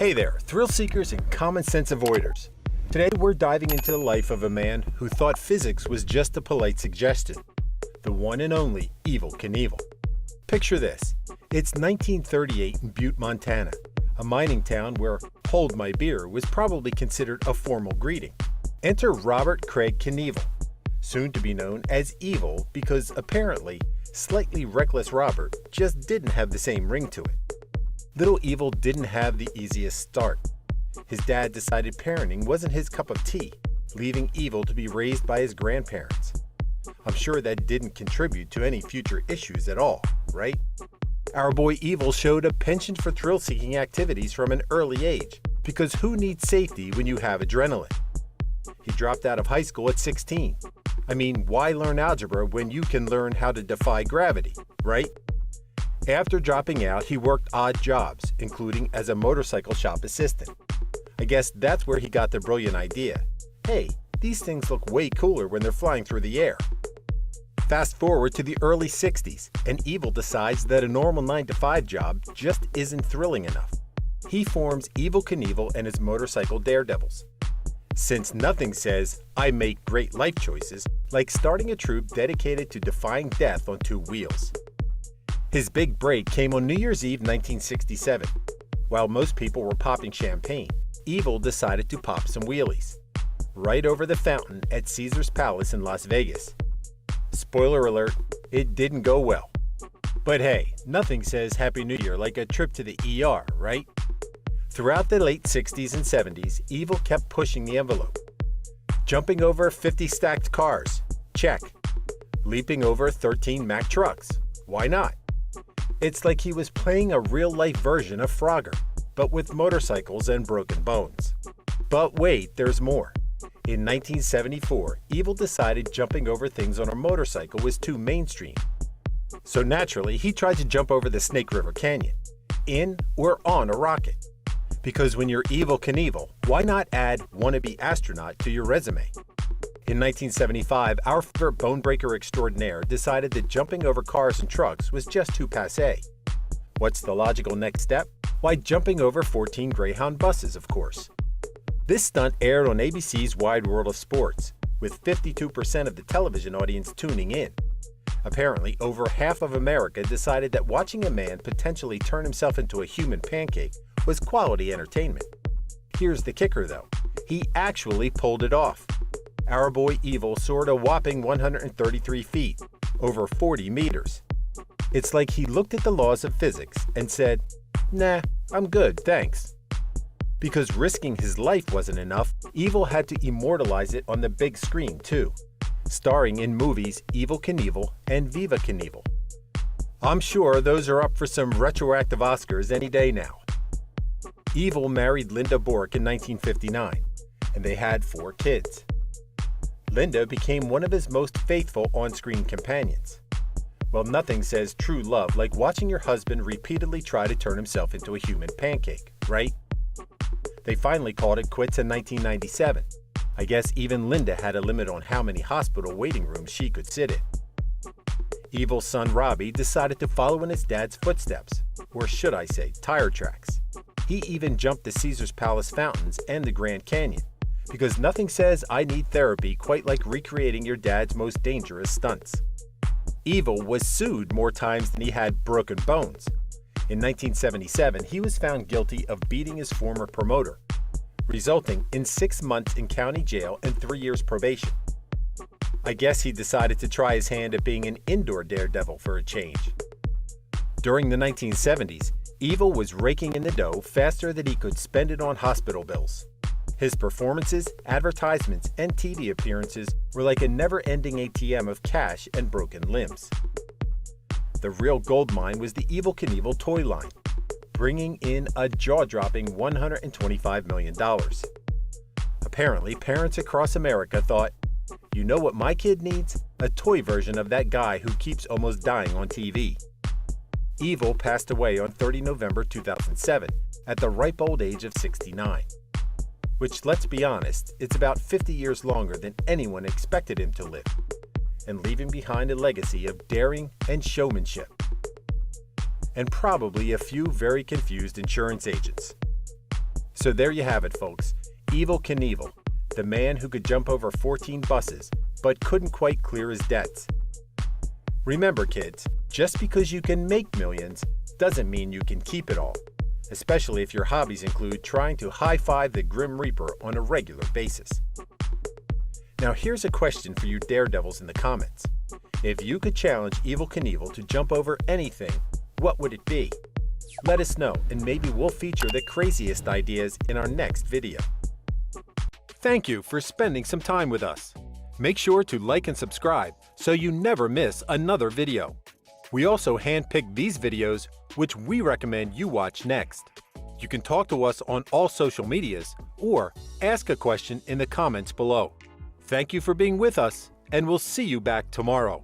Hey there, thrill seekers and common sense avoiders. Today we're diving into the life of a man who thought physics was just a polite suggestion. The one and only Evel Knievel. Picture this. It's 1938 in Butte, Montana, a mining town where "hold my beer" was probably considered a formal greeting. Enter Robert Craig Knievel, soon to be known as Evel because apparently slightly reckless Robert just didn't have the same ring to it. Little Evel didn't have the easiest start. His dad decided parenting wasn't his cup of tea, leaving Evel to be raised by his grandparents. I'm sure that didn't contribute to any future issues at all, right? Our boy Evel showed a penchant for thrill-seeking activities from an early age, because who needs safety when you have adrenaline? He dropped out of high school at 16. I mean, why learn algebra when you can learn how to defy gravity, right? After dropping out, he worked odd jobs, including as a motorcycle shop assistant. I guess that's where he got the brilliant idea. Hey, these things look way cooler when they're flying through the air. Fast forward to the early 60s, and Evel decides that a normal 9-to-5 job just isn't thrilling enough. He forms Evel Knievel and his motorcycle daredevils. Since nothing says, "I make great life choices," like starting a troop dedicated to defying death on two wheels. His big break came on New Year's Eve 1967. While most people were popping champagne, Evel decided to pop some wheelies. Right over the fountain at Caesar's Palace in Las Vegas. Spoiler alert, it didn't go well. But hey, nothing says Happy New Year like a trip to the ER, right? Throughout the late 60s and 70s, Evel kept pushing the envelope. Jumping over 50 stacked cars, check. Leaping over 13 Mack trucks, why not? It's like he was playing a real-life version of Frogger, but with motorcycles and broken bones. But wait, there's more. In 1974, Evel decided jumping over things on a motorcycle was too mainstream. So naturally, he tried to jump over the Snake River Canyon, in or on a rocket. Because when you're Evel Knievel, why not add wannabe astronaut to your resume? In 1975, our favorite bonebreaker extraordinaire decided that jumping over cars and trucks was just too passé. What's the logical next step? Why, jumping over 14 Greyhound buses, of course. This stunt aired on ABC's Wide World of Sports, with 52% of the television audience tuning in. Apparently, over half of America decided that watching a man potentially turn himself into a human pancake was quality entertainment. Here's the kicker, though. He actually pulled it off. Our boy Evel soared a whopping 133 feet, over 40 meters. It's like he looked at the laws of physics and said, "Nah, I'm good, thanks." Because risking his life wasn't enough, Evel had to immortalize it on the big screen too, starring in movies Evel Knievel and Viva Knievel. I'm sure those are up for some retroactive Oscars any day now. Evel married Linda Bork in 1959, and they had 4 kids. Linda became one of his most faithful on-screen companions. Well, nothing says true love like watching your husband repeatedly try to turn himself into a human pancake, right? They finally called it quits in 1997. I guess even Linda had a limit on how many hospital waiting rooms she could sit in. Evel's son Robbie decided to follow in his dad's footsteps, or should I say, tire tracks. He even jumped the Caesar's Palace fountains and the Grand Canyon, because nothing says I need therapy quite like recreating your dad's most dangerous stunts. Evel was sued more times than he had broken bones. In 1977, he was found guilty of beating his former promoter, resulting in 6 months in county jail and 3 years probation. I guess he decided to try his hand at being an indoor daredevil for a change. During the 1970s, Evel was raking in the dough faster than he could spend it on hospital bills. His performances, advertisements, and TV appearances were like a never-ending ATM of cash and broken limbs. The real goldmine was the Evel Knievel toy line, bringing in a jaw-dropping $125 million. Apparently, parents across America thought, "You know what my kid needs? A toy version of that guy who keeps almost dying on TV." Evel passed away on 30 November 2007 at the ripe old age of 69. Which, let's be honest, it's about 50 years longer than anyone expected him to live, and leaving behind a legacy of daring and showmanship. And probably a few very confused insurance agents. So there you have it, folks. Evel Knievel, the man who could jump over 14 buses, but couldn't quite clear his debts. Remember, kids, just because you can make millions doesn't mean you can keep it all, especially if your hobbies include trying to high-five the Grim Reaper on a regular basis. Now here's a question for you daredevils in the comments. If you could challenge Evel Knievel to jump over anything, what would it be? Let us know, and maybe we'll feature the craziest ideas in our next video. Thank you for spending some time with us. Make sure to like and subscribe so you never miss another video. We also handpicked these videos which we recommend you watch next. You can talk to us on all social medias or ask a question in the comments below. Thank you for being with us, and we'll see you back tomorrow.